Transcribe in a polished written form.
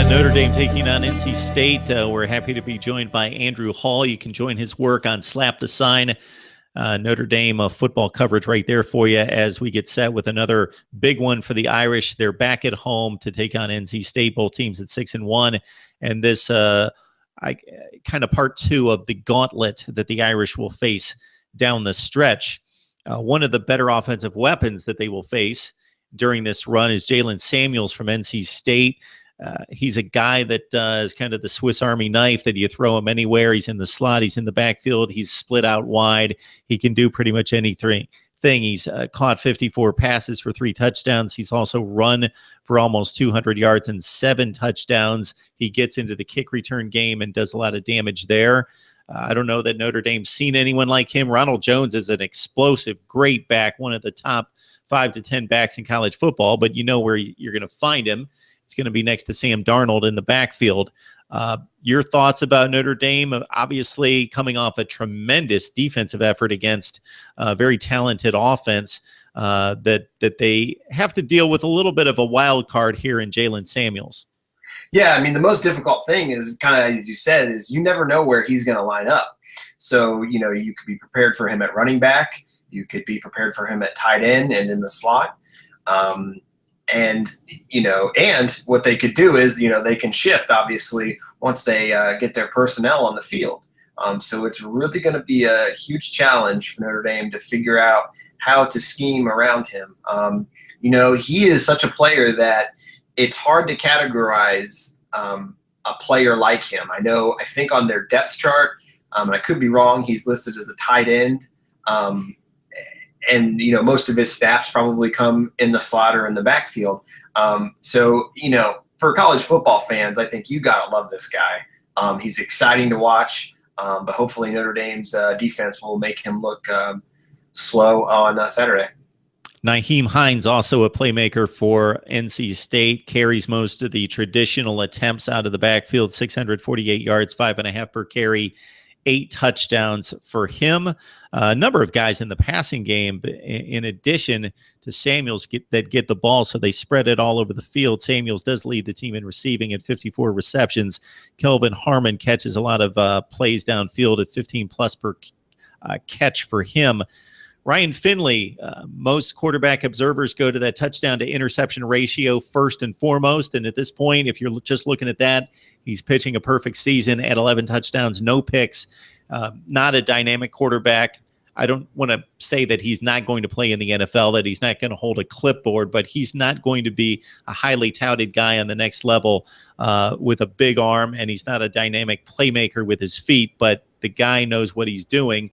got Notre Dame taking on NC State. We're happy to be joined by Andrew Hall. You can join his work on Slap the Sign. Notre Dame football coverage right there for you as we get set with another big one for the Irish. They're back at home to take on NC State, both teams at 6-1. And this kind of part two of the gauntlet that the Irish will face down the stretch. One of the better offensive weapons that they will face during this run is Jalen Samuels from NC State. He's a guy that is kind of the Swiss Army knife that you throw him anywhere. He's in the slot. He's in the backfield. He's split out wide. He can do pretty much anything. He's caught 54 passes for 3 touchdowns. He's also run for almost 200 yards and 7 touchdowns. He gets into the kick return game and does a lot of damage there. I don't know that Notre Dame's seen anyone like him. Ronald Jones is an explosive, great back, one of the top 5 to 10 backs in college football, but you know where you're going to find him. It's going to be next to Sam Darnold in the backfield. Your thoughts about Notre Dame, obviously coming off a tremendous defensive effort against a very talented offense, that they have to deal with a little bit of a wild card here in Jalen Samuels. Yeah, I mean, the most difficult thing is kind of, as you said, is you never know where he's going to line up. So, you know, you could be prepared for him at running back. You could be prepared for him at tight end and in the slot. And, you know, and what they could do is, you know, they can shift, obviously, once they get their personnel on the field. So it's really going to be a huge challenge for Notre Dame to figure out how to scheme around him. You know, he is such a player that it's hard to categorize a player like him. I think on their depth chart, and I could be wrong, he's listed as a tight end. And, you know, most of his snaps probably come in the slot or in the backfield. So, you know, for college football fans, I think you got to love this guy. He's exciting to watch, but hopefully Notre Dame's defense will make him look slow on Saturday. Nyheim Hines, also a playmaker for NC State, carries most of the traditional attempts out of the backfield, 648 yards, 5.5 per carry, 8 touchdowns for him. A number of guys in the passing game, in addition to Samuels, that get the ball, so they spread it all over the field. Samuels does lead the team in receiving at 54 receptions. Kelvin Harmon catches a lot of plays downfield at 15-plus per catch for him. Ryan Finley, most quarterback observers go to that touchdown to interception ratio first and foremost. And at this point, if you're just looking at that, he's pitching a perfect season at 11 touchdowns, no picks, not a dynamic quarterback. I don't want to say that he's not going to play in the NFL, that he's not going to hold a clipboard, but he's not going to be a highly touted guy on the next level with a big arm, and he's not a dynamic playmaker with his feet, but the guy knows what he's doing.